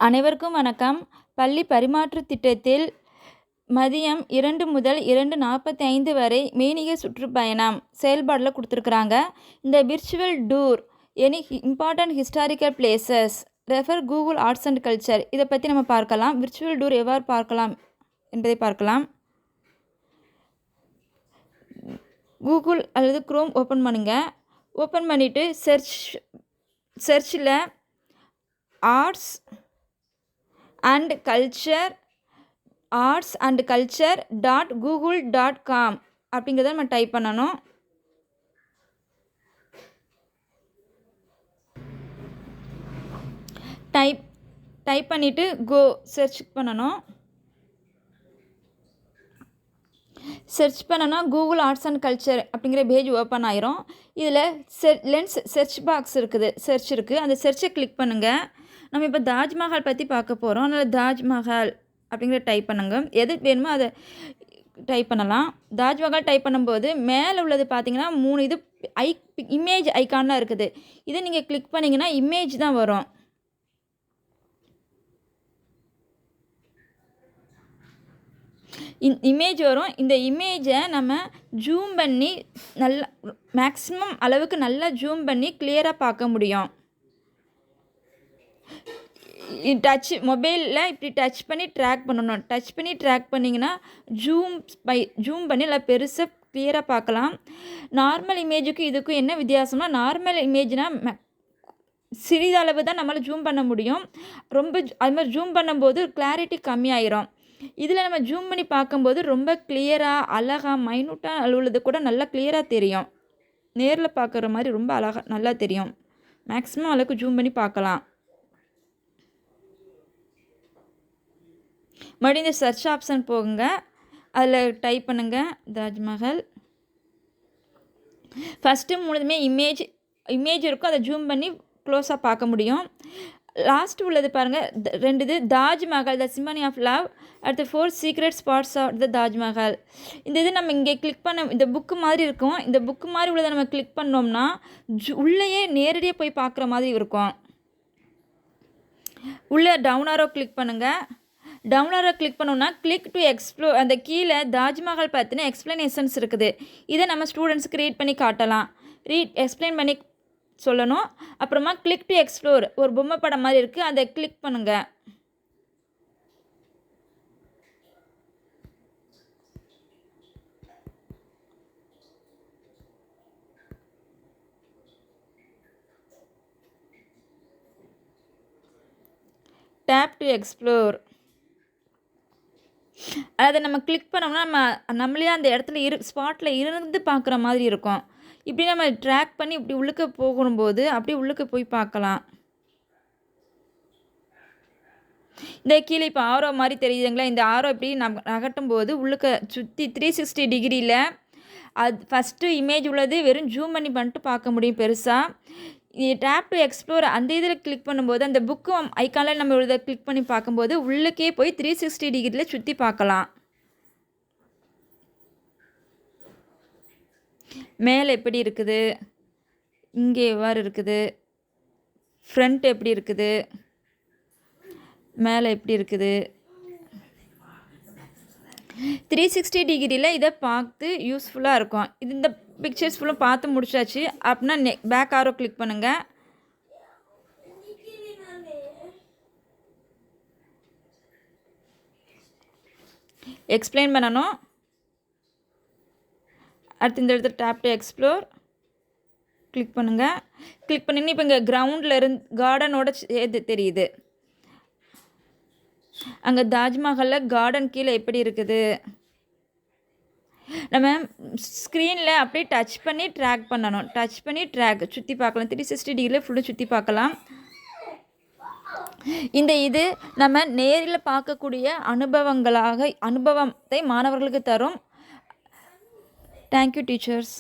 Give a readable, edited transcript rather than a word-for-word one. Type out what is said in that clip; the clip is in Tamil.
அனைவருக்கும் வணக்கம். பள்ளி பரிமாற்றுத் திட்டத்தில் மதியம் 2 முதல் 2:45 வரை மெய்நிகர் சுற்றுப்பயணம் செயல்பாடில் கொடுத்துருக்குறாங்க. இந்த virtual tour any important historical places refer Google arts and culture இதை பற்றி நம்ம பார்க்கலாம். விர்ச்சுவல் டூர் எவ்வாறு பார்க்கலாம் என்பதை பார்க்கலாம். கூகுள் அல்லது குரோம் ஓப்பன் பண்ணுங்கள். ஓப்பன் பண்ணிவிட்டு சர்ச்சில் ஆர்ட்ஸ் அண்ட் கல்ச்சர் .google.com அப்படிங்கிறத நம்ம டைப் பண்ணணும். டைப் பண்ணிவிட்டு சர்ச் பண்ணணும். கூகுள் ஆர்ட்ஸ் அண்ட் கல்ச்சர் அப்படிங்கிற பேஜ் ஓப்பன் ஆயிரும். இதில் சர்ச் பாக்ஸ் இருக்குது, சர்ச் இருக்குது. அந்த சர்ச்சை கிளிக் பண்ணுங்கள். நம்ம இப்போ தாஜ்மஹால் பற்றி பார்க்க போகிறோம். அதனால் தாஜ்மஹால் அப்படிங்கிற டைப் பண்ணுங்க. எது வேணுமோ அதை டைப் பண்ணலாம். தாஜ்மஹால் டைப் பண்ணும்போது மேலே உள்ளது பார்த்தீங்கன்னா 3 இது இமேஜ் ஐக்கான்லாம் இருக்குது. இதை நீங்கள் கிளிக் பண்ணிங்கன்னா இமேஜ் தான் வரும். இமேஜ் வரும். இந்த இமேஜை நம்ம ஜூம் பண்ணி நல்லா மேக்ஸிமம் அளவுக்கு நல்லா ஜூம் பண்ணி கிளியராக பார்க்க முடியும். மொபைலில் இப்படி டச் பண்ணி ட்ராக் பண்ணணும். டச் பண்ணி ட்ராக் பண்ணிங்கன்னா ஜூம் பண்ணி நல்லா பெருசாக கிளியராக பார்க்கலாம். நார்மல் இமேஜுக்கும் இதுக்கும் என்ன வித்தியாசம்னா, நார்மல் இமேஜ்னால் சிறிதளவு தான் நம்மளால் ஜூம் பண்ண முடியும். அது மாதிரி ஜூம் பண்ணும்போது கிளாரிட்டி கம்மியாயிரும். இதில் நம்ம ஜூம் பண்ணி பார்க்கும்போது ரொம்ப கிளியராக அழகாக மைனூட்டாக அழுவுறது கூட நல்லா கிளியராக தெரியும். நேரில் பார்க்குற மாதிரி ரொம்ப அழகாக நல்லா தெரியும். மேக்ஸிமம் அளவுக்கு ஜூம் பண்ணி பார்க்கலாம். மறுபடியும் இந்த சர்ச் ஆப்ஷன் போகுங்க. அதில் டைப் பண்ணுங்கள் தாஜ்மஹால். ஃபஸ்ட்டு 3 இமேஜ் இருக்கும். அதை ஜூம் பண்ணி க்ளோஸாக பார்க்க முடியும். லாஸ்ட் உள்ளது பாருங்கள், 2 இது Taj Mahal the symphony of love. அடுத்து 4 secret spots of the Taj Mahal. இந்த இது நம்ம இங்கே கிளிக் பண்ண இந்த புக்கு மாதிரி இருக்கும். இந்த புக்கு மாதிரி உள்ளதை நம்ம கிளிக் பண்ணோம்னா உள்ளேயே நேரடியாக போய் பார்க்குற மாதிரி இருக்கும். உள்ளே டவுன் ஆரோ கிளிக் பண்ணுங்கள். டவுன் ஆரோ கிளிக் பண்ணோம்னா கிளிக் டு எக்ஸ்ப்ளோர், அந்த கீழே தாஜ்மஹால் பற்றின எக்ஸ்ப்ளனேஷன்ஸ் இருக்குது. இதை நம்ம ஸ்டூடெண்ட்ஸுக்கு ரீட் பண்ணி காட்டலாம். எக்ஸ்பிளைன் பண்ணி சொல்லணும். அப்புறமா கிளிக் டு எக்ஸ்ப்ளோர் ஒரு பொம்மை படம் மாதிரி இருக்குது, அதை கிளிக் பண்ணுங்கள். டேப் டு எக்ஸ்ப்ளோர் அதை நம்ம கிளிக் பண்ணோம்னா நம்மளே அந்த இடத்துல ஸ்பாட்டில் இருந்து பார்க்குற மாதிரி இருக்கும். இப்படி நம்ம ட்ராக் பண்ணி இப்படி உள்ளுக்க போகும்போது அப்படியே உள்ளுக்க போய் பார்க்கலாம். இந்த கீழே இப்போ ஆரோ மாதிரி தெரியுதுங்களா? இந்த ஆரோ இப்படி நகட்டும் போது உள்ளுக்க சுற்றி 360 டிகிரியில் அது ஃபஸ்ட்டு இமேஜ் உள்ளது வெறும் ஜூம் பண்ணிட்டு பார்க்க முடியும் பெருசாக. டேப் டு எக்ஸ்ப்ளோர் அந்த இதில் கிளிக் பண்ணும்போது அந்த புக்கு ஐக்கானில் நம்ம இதை கிளிக் பண்ணி பார்க்கும்போது உள்ளுக்கே போய் 360 டிகிரியில் சுற்றி பார்க்கலாம். மேலே எப்படி இருக்குது, இங்கே எவ்வாறு இருக்குது, ஃப்ரண்ட் எப்படி இருக்குது, மேலே எப்படி இருக்குது, 360 டிகிரியில் இதை பார்த்து யூஸ்ஃபுல்லாக இருக்கும். இந்த பிக்சர்ஸ் ஃபுல்லும் பார்த்து முடிச்சாச்சு அப்படின்னா பேக் ஆரோ கிளிக் பண்ணுங்கள். எக்ஸ்பிளைன் பண்ணணும். அடுத்து இந்த இடத்துல டேப் டு எக்ஸ்ப்ளோர் கிளிக் பண்ணுங்கள். கிளிக் பண்ணிங்கன்னா இப்போ இங்கே கிரவுண்டில் கார்டனோட தெரியுது. அங்கே தாஜ்மஹாலில் கார்டன் கீழே எப்படி இருக்குது. நம்ம ஸ்க்ரீனில் அப்படியே டச் பண்ணி ட்ராக் பண்ணணும். டச் பண்ணி சுற்றி பார்க்கலாம். 360 டிகிரியில் ஃபுல்லும் சுற்றி பார்க்கலாம். இது நம்ம நேரில் பார்க்கக்கூடிய அனுபவத்தை மாணவர்களுக்கு தரும். Thank you teachers.